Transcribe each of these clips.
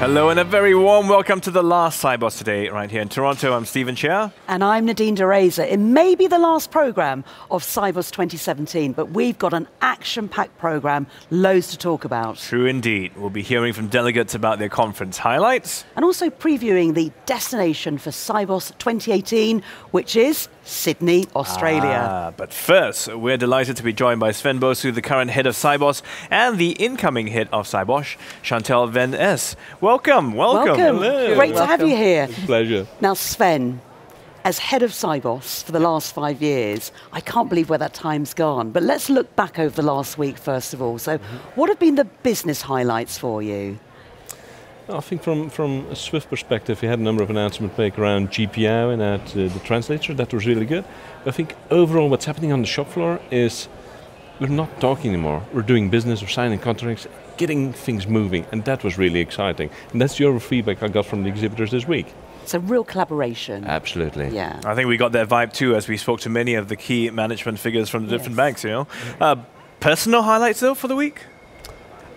Hello and a very warm welcome to the last Sibos today, right here in Toronto. I'm Stephen Chair. And I'm Nadine DeRaza. It may be the last programme of Sibos 2017, but we've got an action-packed programme, loads to talk about. True indeed. We'll be hearing from delegates about their conference highlights. And also previewing the destination for Sibos 2018, which is Sydney, Australia. But first, we're delighted to be joined by Sven Bosu, the current head of Sibos, and the incoming head of Sibos, Chantal Van Es. Welcome. Hello. Great to have you here. Pleasure. Now, Sven, as head of Sibos for the last 5 years, I can't believe where that time's gone. But let's look back over the last week, first of all. So what have been the business highlights for you? I think from a Swift perspective, we had a number of announcements made around GPO and at the translator. That was really good. But I think overall what's happening on the shop floor is we're not talking anymore. We're doing business, we're signing contracts, getting things moving, and that was really exciting. And that's the overall feedback I got from the exhibitors this week. It's a real collaboration. Absolutely. Yeah. I think we got that vibe too as we spoke to many of the key management figures from the different banks, you know. Personal highlights though for the week?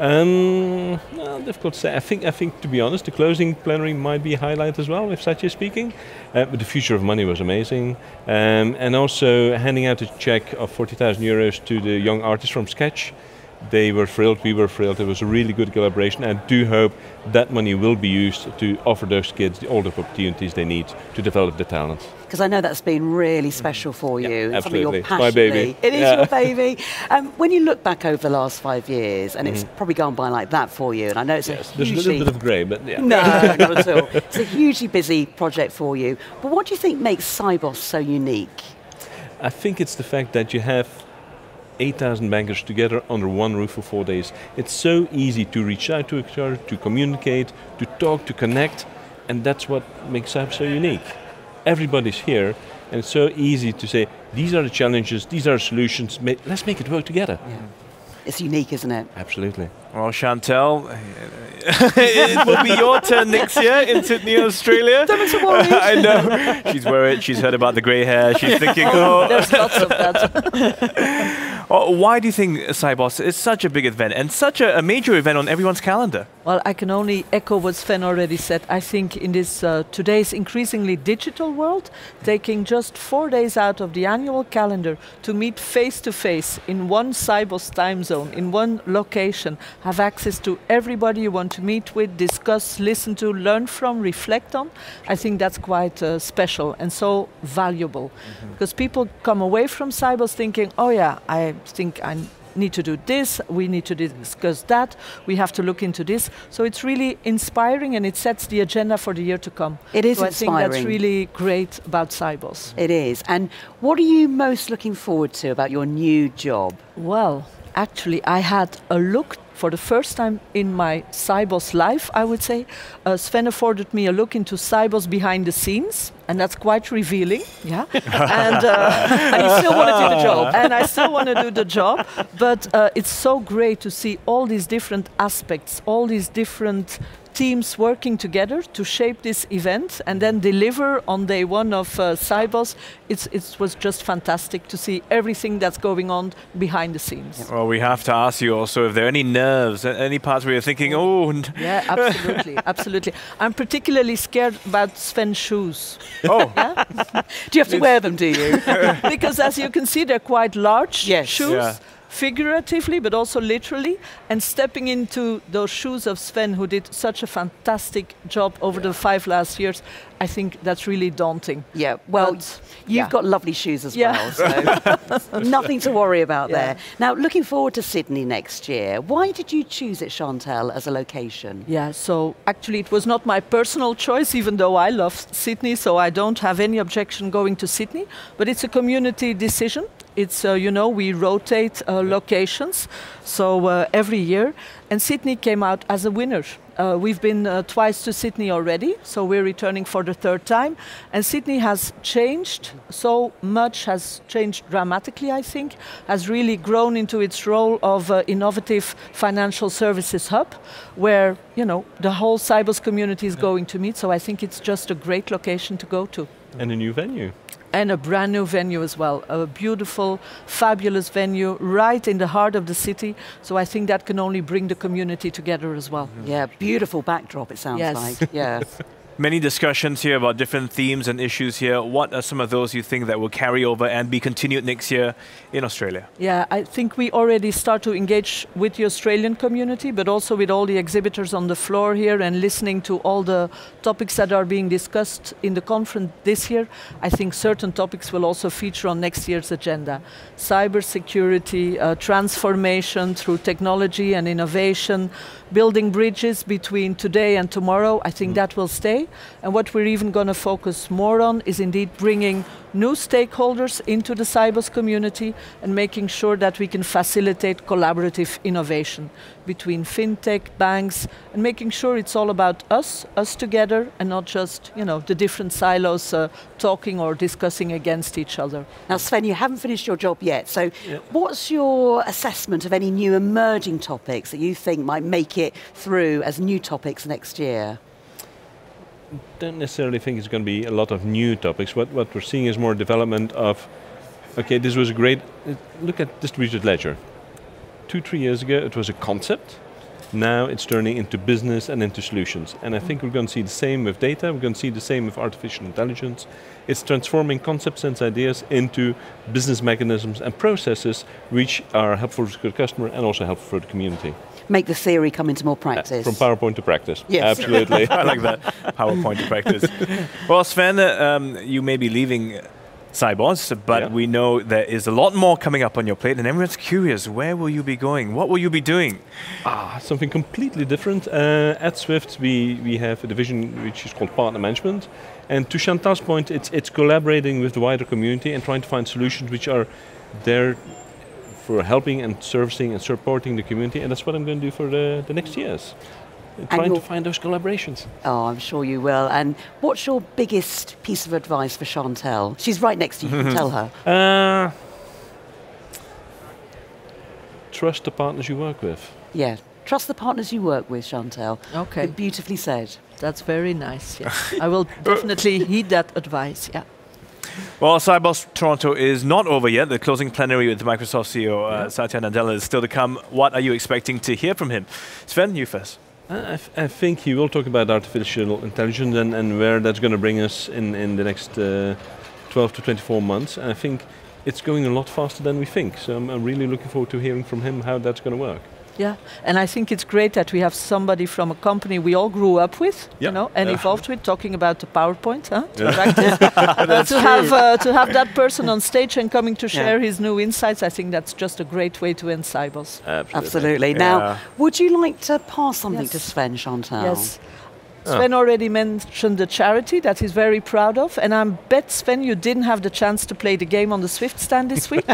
Well, difficult to say. I think, to be honest, the closing plenary might be a highlight as well, if Satya speaking. But the future of money was amazing. And also handing out a check of 40,000 euros to the young artists from Sketch. They were thrilled, we were thrilled. It was a really good collaboration. I do hope that money will be used to offer those kids all the opportunities they need to develop their talent. Because I know that's been really special for you. Yeah, absolutely. It's my baby. It is your baby. When you look back over the last 5 years, and it's probably gone by like that for you, and I know it's there's a little bit of grey, but yeah. No, not at all. It's a hugely busy project for you. But what do you think makes Sibos so unique? I think it's the fact that you have 8,000 bankers together under one roof for 4 days. It's so easy to reach out to each other, to communicate, to talk, to connect, and that's what makes Sibos so unique. Everybody's here, and it's so easy to say, these are the challenges, these are the solutions, let's make it work together. Yeah. It's unique, isn't it? Absolutely. Well, Chantal, it will be your turn next year in Sydney, Australia. Don't be so worried. I know. She's worried. She's heard about the grey hair. She's thinking, oh. There's lots of that. Why do you think Sibos is such a big event and such a major event on everyone's calendar? Well, I can only echo what Sven already said. I think in this today's increasingly digital world, taking just 4 days out of the annual calendar to meet face to face in one Sibos time zone, in one location, have access to everybody you want to meet with, discuss, listen to, learn from, reflect on, I think that's quite special and so valuable. Because people come away from Sibos thinking, oh yeah, I think I need to do this, we need to discuss that, we have to look into this. So it's really inspiring and it sets the agenda for the year to come. It is so inspiring. I think that's really great about Sibos. It is. And what are you most looking forward to about your new job? Well, actually I had a look for the first time in my Sibos life, I would say. Sven afforded me a look into Sibos behind the scenes, and that's quite revealing, yeah. And you still want to do the job. And I still want to do the job, but it's so great to see all these different aspects, all these different teams working together to shape this event and then deliver on day one of Sibos. It was just fantastic to see everything that's going on behind the scenes. Well, we have to ask you also if there are any nerves, any parts where you're thinking, oh. Yeah, absolutely, absolutely. I'm particularly scared about Sven's shoes. Oh. Yeah? Do you have to wear them, do you? Because as you can see, they're quite large shoes. Yeah. Figuratively, but also literally, and stepping into those shoes of Sven, who did such a fantastic job over the 5 last years, I think that's really daunting. Yeah, well, but, you've got lovely shoes as well, so nothing to worry about there. Now, looking forward to Sydney next year, why did you choose it, Chantal, as a location? Yeah, so actually it was not my personal choice, even though I love Sydney, so I don't have any objection going to Sydney, but it's a community decision. It's, you know, we rotate locations, so every year. And Sydney came out as a winner. We've been twice to Sydney already, so we're returning for the 3rd time. And Sydney has changed so much, has changed dramatically, I think, has really grown into its role of innovative financial services hub, where, you know, the whole Sibos community is going to meet. So I think it's just a great location to go to. And a new venue. And a brand new venue as well, a beautiful, fabulous venue right in the heart of the city. So I think that can only bring the community together as well. Yeah, beautiful backdrop, it sounds like. Yeah. Many discussions here about different themes and issues here. What are some of those you think that will carry over and be continued next year in Australia? Yeah, I think we already start to engage with the Australian community, but also with all the exhibitors on the floor here and listening to all the topics that are being discussed in the conference this year. I think certain topics will also feature on next year's agenda. Cybersecurity, transformation through technology and innovation, building bridges between today and tomorrow. I think that will stay. And what we're even going to focus more on is indeed bringing new stakeholders into the Sibos community and making sure that we can facilitate collaborative innovation between fintech, banks, and making sure it's all about us together, and not just, you know, the different silos talking or discussing against each other. Now, Sven, you haven't finished your job yet, so what's your assessment of any new emerging topics that you think might make it through as new topics next year? Don't necessarily think it's going to be a lot of new topics. What we're seeing is more development of, okay, this was a great, look at distributed ledger. 2-3 years ago it was a concept. Now it's turning into business and into solutions. And I think we're going to see the same with data, we're going to see the same with artificial intelligence. It's transforming concepts and ideas into business mechanisms and processes which are helpful for the customer and also helpful for the community. Make the theory come into more practice. From PowerPoint to practice. Yes. Absolutely. I like that. PowerPoint to practice. Well, Sven, you may be leaving Sibos, but we know there is a lot more coming up on your plate, and everyone's curious, where will you be going? What will you be doing? Something completely different. At Swift, we have a division which is called Partner Management. And to Chantal's point, it's collaborating with the wider community and trying to find solutions which are there for helping and servicing and supporting the community, and that's what I'm going to do for the next years. Trying to find those collaborations. Oh, I'm sure you will. And what's your biggest piece of advice for Chantal? She's right next to you, you can tell her. Trust the partners you work with. Yeah, trust the partners you work with, Chantal. Okay. Beautifully said. That's very nice, yeah. I will definitely heed that advice, yeah. Well, Sibos Toronto is not over yet. The closing plenary with Microsoft CEO Satya Nadella is still to come. What are you expecting to hear from him? Sven, you first. I think he will talk about artificial intelligence and where that's going to bring us in the next 12 to 24 months. And I think it's going a lot faster than we think. So I'm really looking forward to hearing from him how that's going to work. Yeah, and I think it's great that we have somebody from a company we all grew up with, you know, and evolved with, talking about the PowerPoint, to practice. To have that person on stage and coming to share his new insights, I think that's just a great way to end Sibos. Absolutely. Now, would you like to pass something to Sven, Chantal? Yes. Sven already mentioned the charity that he's very proud of, and I bet, Sven, you didn't have the chance to play the game on the Swift stand this week.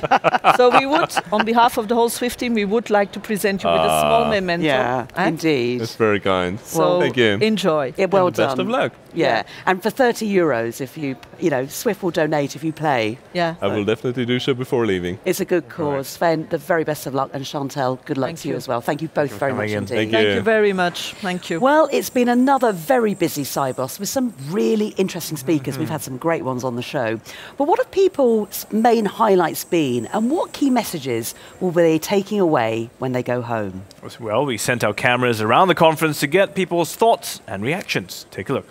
So we would, on behalf of the whole Swift team, we would like to present you with a small memento. Yeah, indeed. That's very kind. So thank you. Enjoy. Yeah, well done. Best of luck. Yeah, and for €30, if you know, Swift will donate if you play. Yeah, I will definitely do so before leaving. It's a good cause. Sven, the very best of luck, and Chantal, good luck to you as well. Thank you both very much indeed. Thank you very much. Thank you. Well, it's been another very busy Sibos with some really interesting speakers. We've had some great ones on the show. But what have people's main highlights been, and what key messages will they be taking away when they go home? Well, we sent our cameras around the conference to get people's thoughts and reactions. Take a look.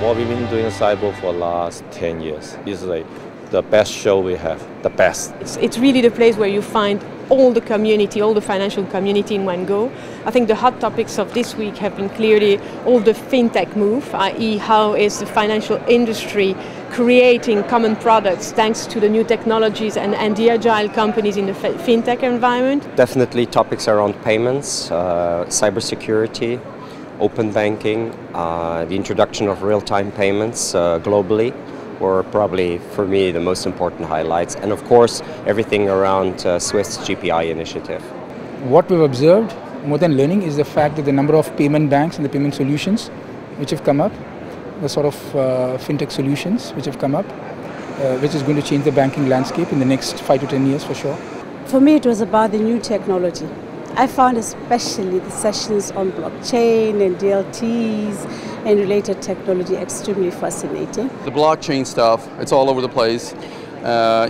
What we've been doing Sibos for the last 10 years is like the best show we have, the best. It's really the place where you find all the community, all the financial community in one go. I think the hot topics of this week have been clearly all the fintech move, i.e. how is the financial industry creating common products thanks to the new technologies and the agile companies in the fintech environment. Definitely topics around payments, cybersecurity, open banking, the introduction of real-time payments globally were probably, for me, the most important highlights. And of course, everything around Swift's GPI initiative. What we've observed, more than learning, is the fact that the number of payment banks and the payment solutions which have come up, the sort of fintech solutions which have come up, which is going to change the banking landscape in the next 5 to 10 years for sure. For me, it was about the new technology. I found especially the sessions on blockchain and DLTs and related technology extremely fascinating. The blockchain stuff, it's all over the place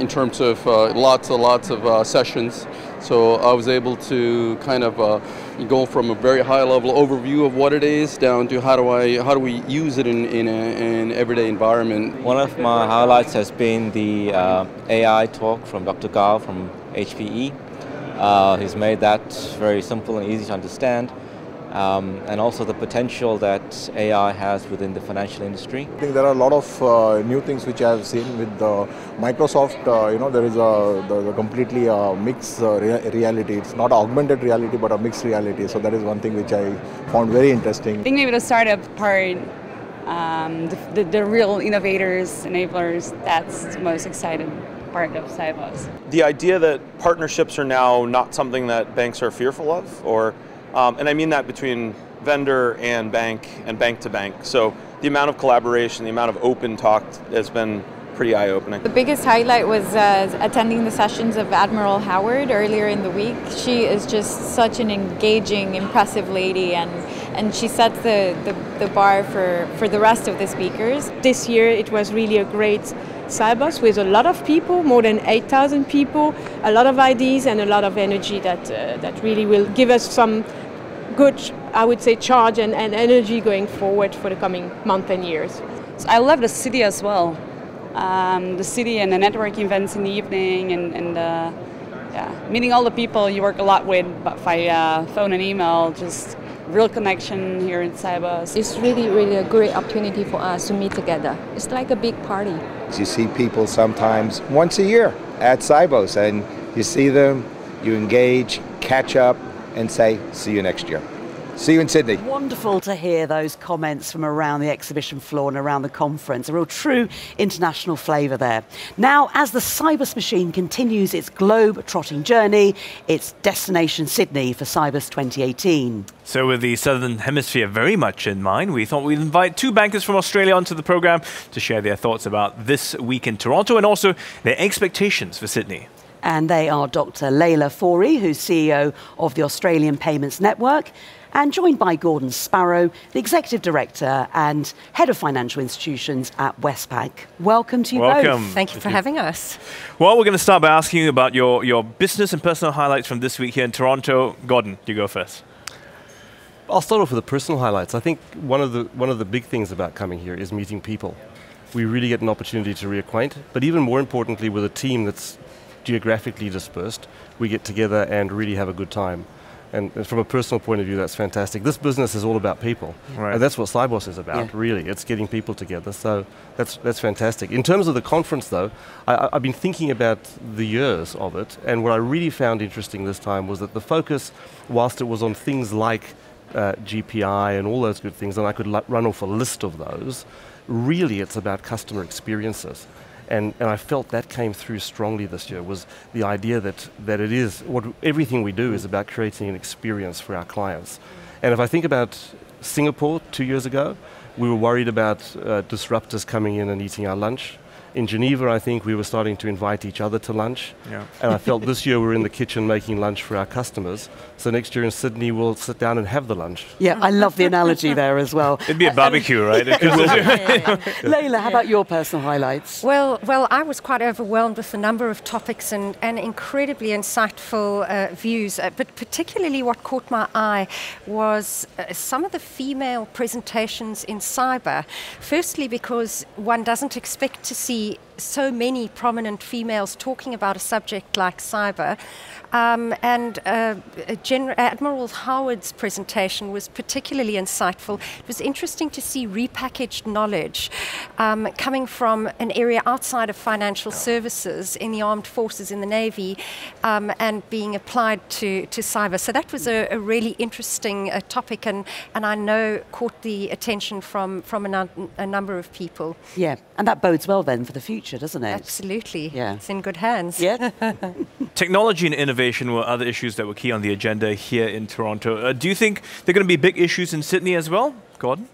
in terms of lots of sessions. So I was able to kind of go from a very high level overview of what it is down to how do we use it in an everyday environment. One of my highlights has been the AI talk from Dr. Gao from HPE. He's made that very simple and easy to understand. And also the potential that AI has within the financial industry. I think there are a lot of new things which I have seen with Microsoft. There is the completely mixed reality. It's not augmented reality, but a mixed reality. So that is one thing which I found very interesting. I think maybe the startup part, the real innovators, enablers, that's the most exciting part of Sibos. The idea that partnerships are now not something that banks are fearful of, and I mean that between vendor and bank to bank. So the amount of collaboration, the amount of open talk has been pretty eye-opening. The biggest highlight was attending the sessions of Admiral Howard earlier in the week. She is just such an engaging, impressive lady, and she sets the bar for the rest of the speakers. This year it was really a great Sibos with a lot of people, more than 8,000 people, a lot of ideas and a lot of energy that really will give us some good, I would say, charge and energy going forward for the coming month and years. So I love the city as well. The city and the networking events in the evening and meeting all the people you work a lot with via phone and email, just real connection here in Sibos. It's really a great opportunity for us to meet together. It's like a big party. You see people sometimes once a year at Sibos, and you see them, you engage, catch up, and say, see you next year. See you in Sydney. Wonderful to hear those comments from around the exhibition floor and around the conference. A real true international flavour there. Now, as the Sibos machine continues its globe-trotting journey, it's destination Sydney for Sibos 2018. So with the Southern Hemisphere very much in mind, we thought we'd invite two bankers from Australia onto the programme to share their thoughts about this week in Toronto and also their expectations for Sydney. And they are Dr. Leila Fourie, who's CEO of the Australian Payments Network, and joined by Gordon Sparrow, the Executive Director and Head of Financial Institutions at Westpac. Welcome to you both. Thank you for having us. Well, we're going to start by asking you about your business and personal highlights from this week here in Toronto. Gordon, you go first. I'll start off with the personal highlights. I think one of the big things about coming here is meeting people. We really get an opportunity to reacquaint, but even more importantly, with a team that's geographically dispersed, we get together and really have a good time. And from a personal point of view, that's fantastic. This business is all about people. Right. And that's what Sibos is about, really. It's getting people together. So that's fantastic. In terms of the conference, though, I've been thinking about the years of it. And what I really found interesting this time was that the focus, whilst it was on things like GPI and all those good things, and I could run off a list of those, really it's about customer experiences. And I felt that came through strongly this year, was the idea that it is, everything we do is about creating an experience for our clients. And if I think about Singapore 2 years ago, we were worried about disruptors coming in and eating our lunch. In Geneva, I think we were starting to invite each other to lunch. Yeah. And I felt this year we're in the kitchen making lunch for our customers. So next year in Sydney, we'll sit down and have the lunch. Yeah, I love the analogy there as well. It'd be a barbecue, right? Leila, how about your personal highlights? Well, I was quite overwhelmed with the number of topics and incredibly insightful views. But particularly what caught my eye was some of the female presentations in cyber. Firstly, because one doesn't expect to see so many prominent females talking about a subject like cyber. Admiral Howard's presentation was particularly insightful. It was interesting to see repackaged knowledge coming from an area outside of financial services in the armed forces, in the Navy, and being applied to cyber. So that was a really interesting topic, and I know caught the attention from a number of people. Yeah, and that bodes well then for the future, doesn't it? Absolutely. Yeah. It's in good hands. Yeah. Technology and innovation were other issues that were key on the agenda here in Toronto. Do you think there are going to be big issues in Sydney as well, Gordon?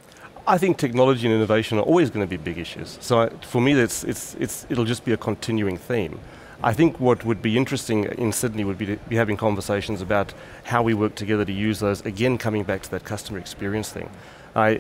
I think technology and innovation are always going to be big issues. So for me, it'll just be a continuing theme. I think what would be interesting in Sydney would be to be having conversations about how we work together to use those, again, coming back to that customer experience thing. I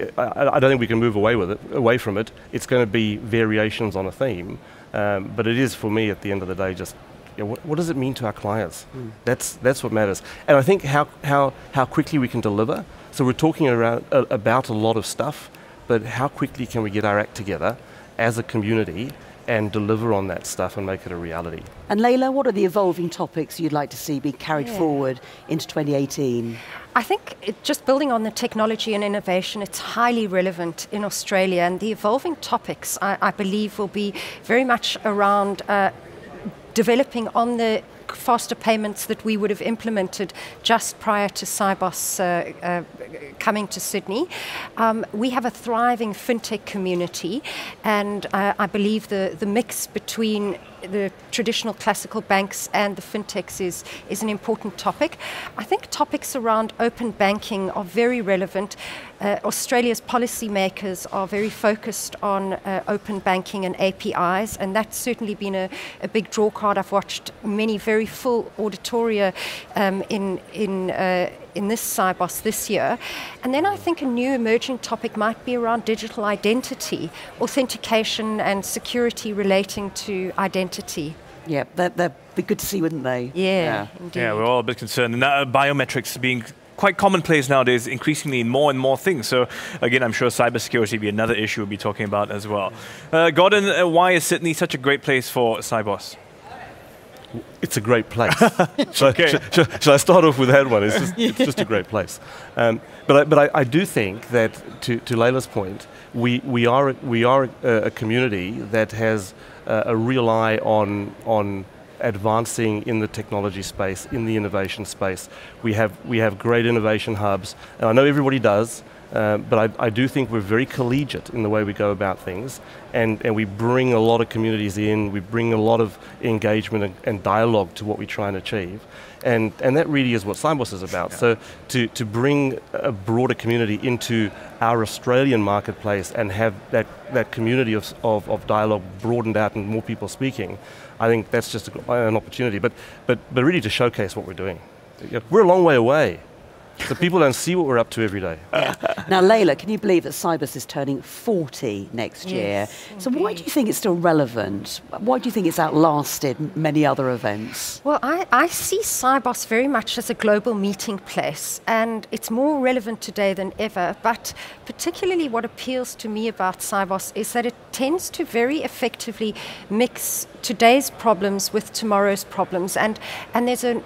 don't think we can move away from it. It's going to be variations on a theme, but it is, for me, at the end of the day, just what does it mean to our clients? That's what matters. And I think how quickly we can deliver. So we're talking about a lot of stuff, but how quickly can we get our act together as a community and deliver on that stuff and make it a reality? And Layla, what are the evolving topics you'd like to see be carried forward into 2018? I think just building on the technology and innovation, it's highly relevant in Australia, and the evolving topics, I believe, will be very much around developing on the faster payments that we would have implemented just prior to Sibos coming to Sydney. We have a thriving fintech community, and I believe the mix between the traditional classical banks and the fintechs is an important topic. I think topics around open banking are very relevant. Australia's policymakers are very focused on open banking and APIs, and that's certainly been a big draw card. I've watched many very full auditoria in this Sibos this year. And then I think a new emerging topic might be around digital identity, authentication and security relating to identity. Yeah, that'd be good to see, wouldn't they? Yeah, indeed. Yeah, we're all a bit concerned. And biometrics being quite commonplace nowadays, increasingly in more and more things. So again, I'm sure cybersecurity will be another issue we'll be talking about as well. Gordon, why is Sydney such a great place for Sibos? It's a great place. Shall I start off with that one? It's just a great place. But I do think that, to Layla's point, we are a community that has a real eye on advancing in the technology space, in the innovation space. We have great innovation hubs, and I know everybody does. But I do think we're very collegiate in the way we go about things, and we bring a lot of communities in, we bring a lot of engagement and dialogue to what we try and achieve, and that really is what Sibos is about. So to bring a broader community into our Australian marketplace and have that community of dialogue broadened out and more people speaking, I think that's just an opportunity, but really to showcase what we're doing. We're a long way away. So people don't see what we're up to every day. Now, Layla, can you believe that Sibos is turning 40 next year? So why do you think it's still relevant? Why do you think it's outlasted many other events? Well, I see Sibos very much as a global meeting place, and it's more relevant today than ever. But particularly what appeals to me about Sibos is that it tends to very effectively mix today's problems with tomorrow's problems, and there's a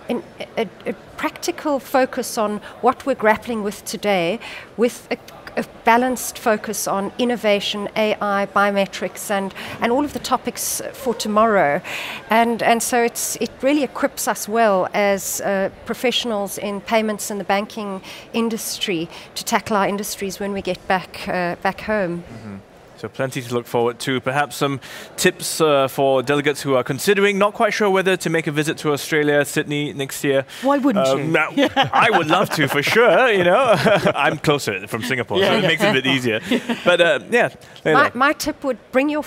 practical focus on what we're grappling with today, with a balanced focus on innovation, AI, biometrics, and all of the topics for tomorrow. And so it really equips us well as professionals in payments and the banking industry to tackle our industries when we get back home. Mm-hmm. So plenty to look forward to. Perhaps some tips for delegates who are considering, not quite sure whether to make a visit to Australia, Sydney next year. Why wouldn't you? I would love to, for sure. You know, I'm closer from Singapore, so it makes it a bit easier. But yeah, my tip would bring your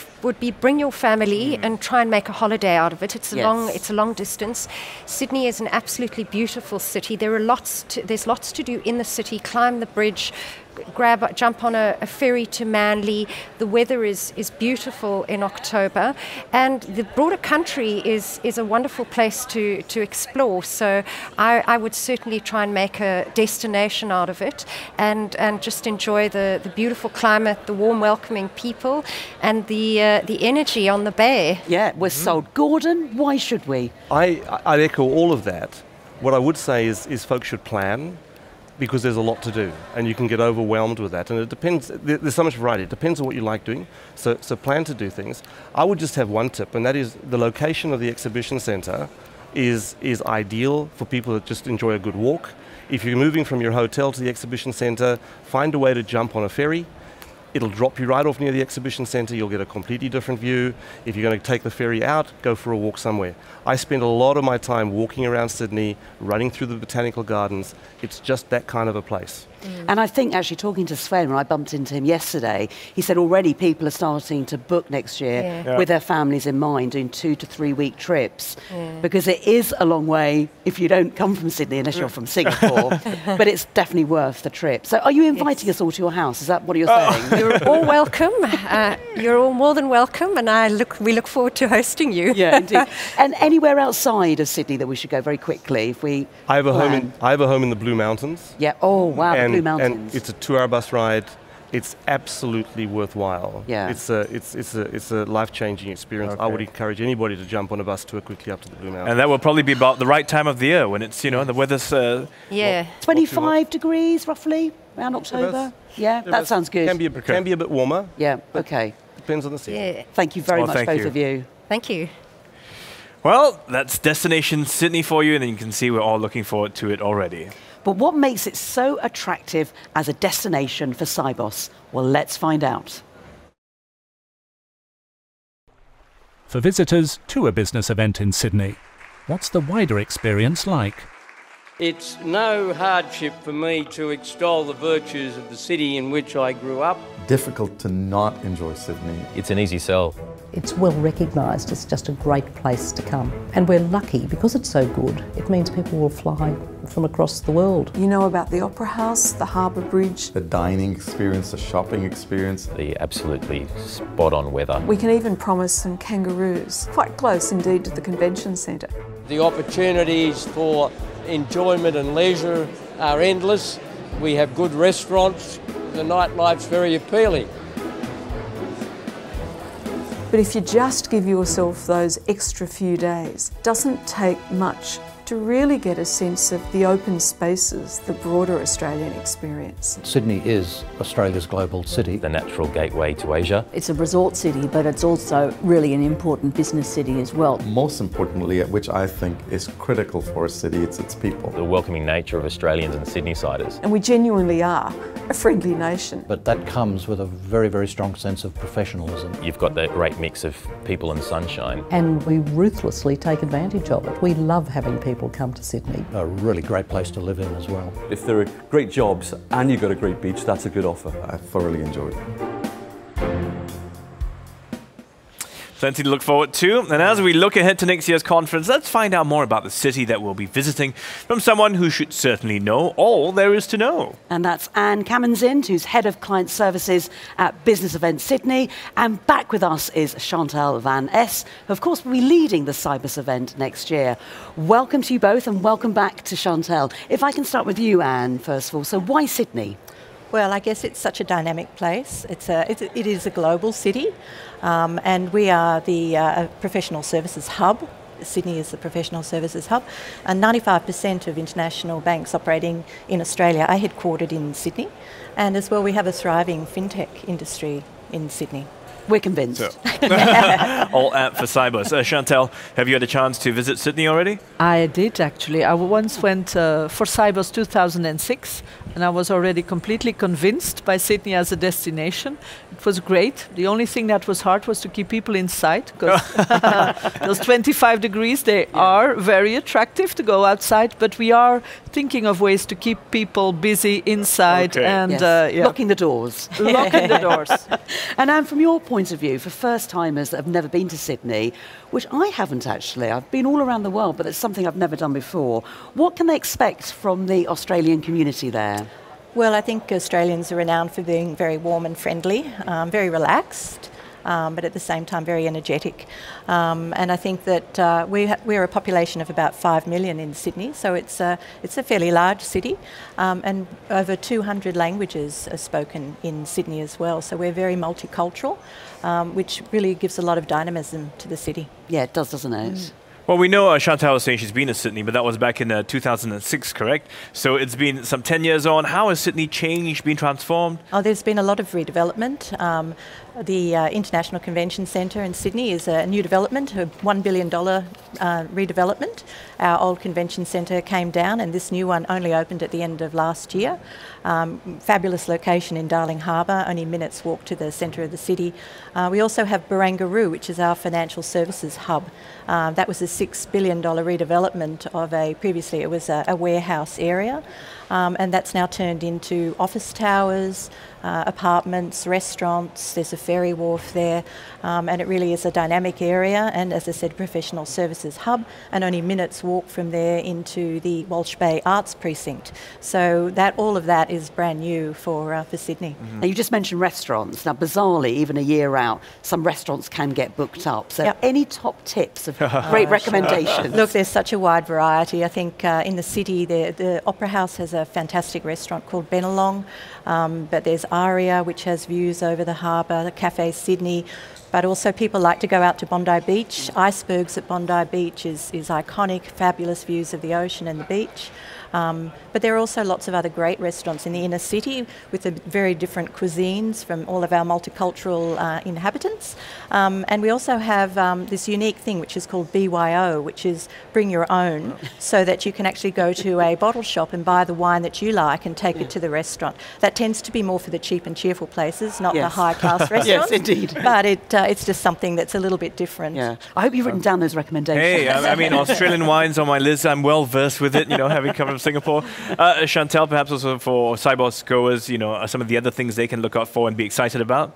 family and try and make a holiday out of it. It's a long distance. Sydney is an absolutely beautiful city. There's lots to do in the city. Climb the bridge, jump on a ferry to Manly. The weather is beautiful in October, and the broader country is a wonderful place to explore. So I would certainly try and make a destination out of it, and just enjoy the beautiful climate, the warm, welcoming people, and the energy on the bay. Yeah, we're sold. Gordon, why should we? I'd echo all of that. What I would say is folks should plan, because there's a lot to do, and you can get overwhelmed with that. And it depends, there's so much variety. It depends on what you like doing, so plan to do things. I would just have one tip, and that is the location of the exhibition centre is ideal for people that just enjoy a good walk. If you're moving from your hotel to the exhibition centre, find a way to jump on a ferry, It'll drop you right off near the exhibition centre. You'll get a completely different view. If you're going to take the ferry out, go for a walk somewhere. I spend a lot of my time walking around Sydney, running through the botanical gardens. It's just that kind of a place. And I think actually talking to Sven, when I bumped into him yesterday, he said already people are starting to book next year with their families in mind, doing 2 to 3 week trips, because it is a long way if you don't come from Sydney, unless you're from Singapore, but it's definitely worth the trip. So are you inviting us all to your house? Is that what you're saying? You're all welcome. You're all more than welcome, and we look forward to hosting you. Yeah, indeed. And anywhere outside of Sydney that we should go very quickly if we I have a home in the Blue Mountains. Yeah. Oh wow, the Blue Mountains. And it's a 2-hour bus ride. It's absolutely worthwhile. Yeah. It's a life-changing experience. I would encourage anybody to jump on a bus tour quickly up to the Blue Mountains. And that will probably be about the right time of the year when it's, the weather's 25 degrees roughly around October. Yeah, that sounds good. Can be a bit warmer. Yeah. Okay. Depends on the season. Yeah. Thank you very much, both of you. Thank you. Well, that's Destination Sydney for you, and you can see we're all looking forward to it already. But what makes it so attractive as a destination for Sibos? Well, let's find out. For visitors to a business event in Sydney, what's the wider experience like? It's no hardship for me to extol the virtues of the city in which I grew up. Difficult to not enjoy Sydney. It's an easy sell. It's well recognised, it's just a great place to come. And we're lucky, because it's so good, it means people will fly from across the world. You know about the Opera House, the Harbour Bridge. The dining experience, the shopping experience. The absolutely spot-on weather. We can even promise some kangaroos, quite close indeed to the convention centre. The opportunities for enjoyment and leisure are endless. We have good restaurants, the nightlife's very appealing. But if you just give yourself those extra few days, it doesn't take much to really get a sense of the open spaces, the broader Australian experience. Sydney is Australia's global city. The natural gateway to Asia. It's a resort city, but it's also really an important business city as well. Most importantly, which I think is critical for a city, it's its people. The welcoming nature of Australians and Sydney-siders. And we genuinely are a friendly nation. But that comes with a very, very strong sense of professionalism. You've got that great mix of people and sunshine. And we ruthlessly take advantage of it. We love having people come to Sydney. A really great place to live in as well. If there are great jobs and you've got a great beach, that's a good offer. I thoroughly enjoyed it. Plenty to look forward to. And as we look ahead to next year's conference, let's find out more about the city that we'll be visiting from someone who should certainly know all there is to know. And that's Anne Cammonzind, who's Head of Client Services at Business Event Sydney. And back with us is Chantal Van Es, who of course will be leading the Sibos event next year. Welcome to you both, and welcome back to Chantal. If I can start with you, Anne, first of all. So why Sydney? Well, I guess it's such a dynamic place. It is a global city, and we are the professional services hub. Sydney is the professional services hub, and 95% of international banks operating in Australia are headquartered in Sydney, and as well we have a thriving fintech industry in Sydney. We're convinced. All apt for Sibos. Chantal, have you had a chance to visit Sydney already? I did, actually. I once went for Sibos 2006, and I was already completely convinced by Sydney as a destination. It was great. The only thing that was hard was to keep people inside, because those 25 degrees, they are very attractive to go outside, but we are thinking of ways to keep people busy inside and locking the doors. Locking the doors. And Anne, from your point of view, for first-timers that have never been to Sydney, which I haven't actually, I've been all around the world, but it's something I've never done before, what can they expect from the Australian community there? Well, I think Australians are renowned for being very warm and friendly, very relaxed, but at the same time very energetic. And I think that we're a population of about 5 million in Sydney, so it's a fairly large city, and over 200 languages are spoken in Sydney as well. So we're very multicultural, which really gives a lot of dynamism to the city. Yeah, it does, doesn't it? Well, we know Chantal was saying she's been to Sydney, but that was back in 2006, correct? So it's been some 10 years on. How has Sydney changed, been transformed? Oh, there's been a lot of redevelopment. The International Convention Centre in Sydney is a new development, a $1 billion redevelopment. Our old convention centre came down and this new one only opened at the end of last year. Fabulous location in Darling Harbour, only minutes walk to the centre of the city. We also have Barangaroo, which is our financial services hub. That was a $6 billion redevelopment of previously it was a warehouse area. And that's now turned into office towers, apartments, restaurants. There's a ferry wharf there, and it really is a dynamic area. And as I said, professional services hub, and only minutes walk from there into the Walsh Bay Arts Precinct. So all of that is brand new for Sydney. Now you just mentioned restaurants. Now, bizarrely, even a year out, some restaurants can get booked up. So, any top tips of great recommendations? Look, there's such a wide variety. I think in the city, the Opera House has a fantastic restaurant called Benelong, but there's Aria, which has views over the harbour, the Cafe Sydney, but also people like to go out to Bondi Beach. Icebergs at Bondi Beach is iconic, fabulous views of the ocean and the beach. But there are also lots of other great restaurants in the inner city with the very different cuisines from all of our multicultural inhabitants. And we also have this unique thing which is called BYO, which is bring your own, so that you can actually go to a bottle shop and buy the wine that you like and take it to the restaurant. That tends to be more for the cheap and cheerful places, not the high-class restaurants. Yes, indeed. But it's just something that's a little bit different. Yeah. I hope you've written down those recommendations. Hey, I mean, Australian wine's on my list. I'm well versed with it, having come from Singapore. Chantal, perhaps also for Sibos goers, some of the other things they can look out for and be excited about?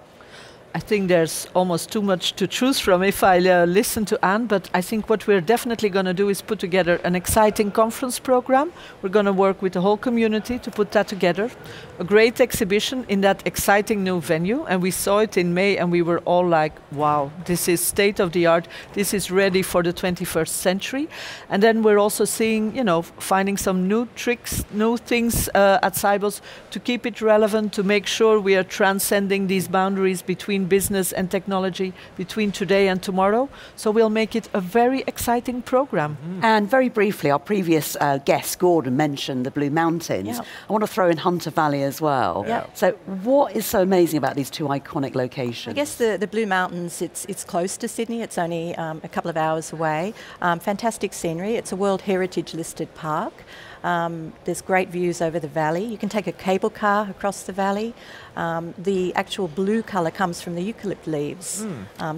I think there's almost too much to choose from if I listen to Anne, but I think what we're definitely going to do is put together an exciting conference program. We're going to work with the whole community to put that together. A great exhibition in that exciting new venue, and we saw it in May and we were all like, wow, this is state of the art, this is ready for the 21st century. And then we're also seeing, finding some new tricks, new things at Sibos to keep it relevant, to make sure we are transcending these boundaries between business and technology, between today and tomorrow. So we'll make it a very exciting program. And very briefly, our previous guest, Gordon, mentioned the Blue Mountains. I want to throw in Hunter Valley as well. So what is so amazing about these two iconic locations? I guess the Blue Mountains, it's close to Sydney. It's only a couple of hours away. Fantastic scenery. It's a World Heritage listed park. There's great views over the valley. You can take a cable car across the valley. The actual blue colour comes from the eucalypt leaves,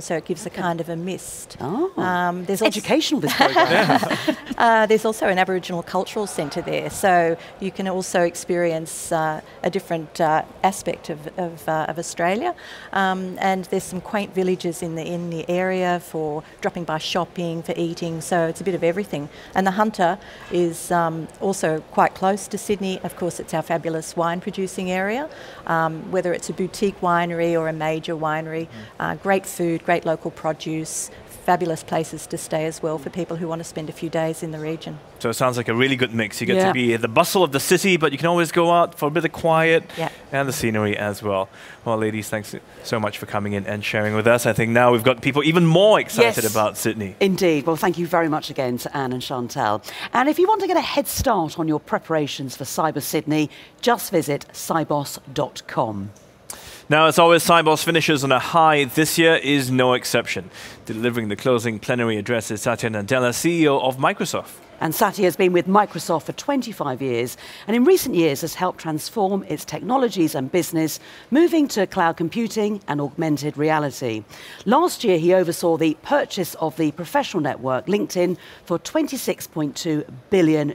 so it gives a kind of a mist. There's educational, this program. There's also an Aboriginal cultural centre there, so you can also experience a different aspect of Australia. And there's some quaint villages in the area for dropping by shopping, for eating, so it's a bit of everything. And the Hunter is also quite close to Sydney. Of course, it's our fabulous wine producing area. Whether it's a boutique winery or a major winery, great food, great local produce, fabulous places to stay as well for people who want to spend a few days in the region. So it sounds like a really good mix. You get to be at the bustle of the city, but you can always go out for a bit of quiet and the scenery as well. Well, ladies, thanks so much for coming in and sharing with us. I think now we've got people even more excited about Sydney. Indeed. Well, thank you very much again to Anne and Chantal. And if you want to get a head start on your preparations for Sibos Sydney, just visit sibos.com. Now, as always, Sibos finishes on a high. This year is no exception. Delivering the closing plenary address is Satya Nadella, CEO of Microsoft. And Satya has been with Microsoft for 25 years and in recent years has helped transform its technologies and business, moving to cloud computing and augmented reality. Last year, he oversaw the purchase of the professional network LinkedIn for $26.2 billion.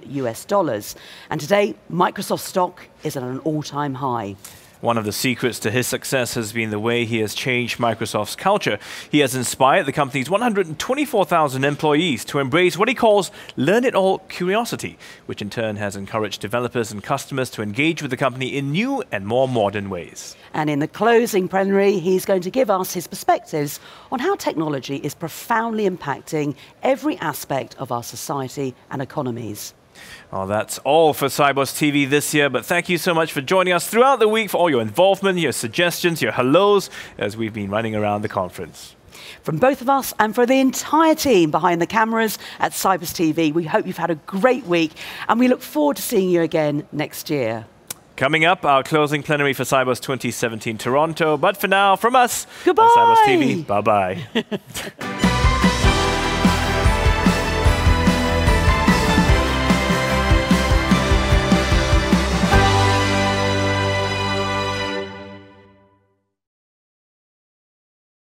And today, Microsoft stock is at an all-time high. One of the secrets to his success has been the way he has changed Microsoft's culture. He has inspired the company's 124,000 employees to embrace what he calls learn-it-all curiosity, which in turn has encouraged developers and customers to engage with the company in new and more modern ways. And in the closing plenary, he's going to give us his perspectives on how technology is profoundly impacting every aspect of our society and economies. Well, that's all for SibosTV this year, but thank you so much for joining us throughout the week, for all your involvement, your suggestions, your hellos, as we've been running around the conference. From both of us and for the entire team behind the cameras at SibosTV, we hope you've had a great week and we look forward to seeing you again next year. Coming up, our closing plenary for Sibos 2017 Toronto. But for now, from us, goodbye. on SibosTV, bye-bye.